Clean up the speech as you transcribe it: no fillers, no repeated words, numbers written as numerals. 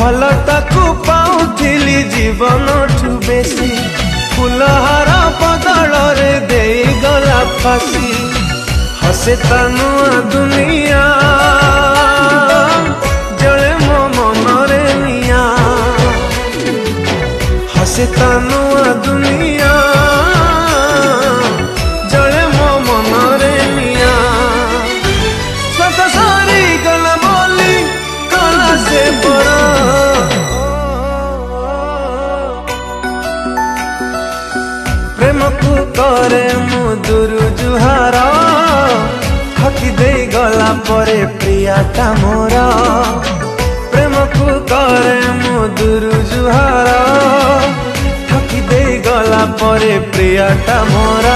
भल ताकू पाउथिली जीवन ठू बेसी फुलहार बदल रे दे गला फासी हसे तानुआ दुनिया जड़े मो मनरे निया हसे तानुआ दुनिया जड़े मो मनरे निया सत सारी गला बोली कला से बड़ा प्रेम को करे मुदुरु जुहार ठकी दे गला परे प्रियाटा मोर प्रेम को करे मुदुरु जुहार ठकी दे गला परे प्रियाटा मोर।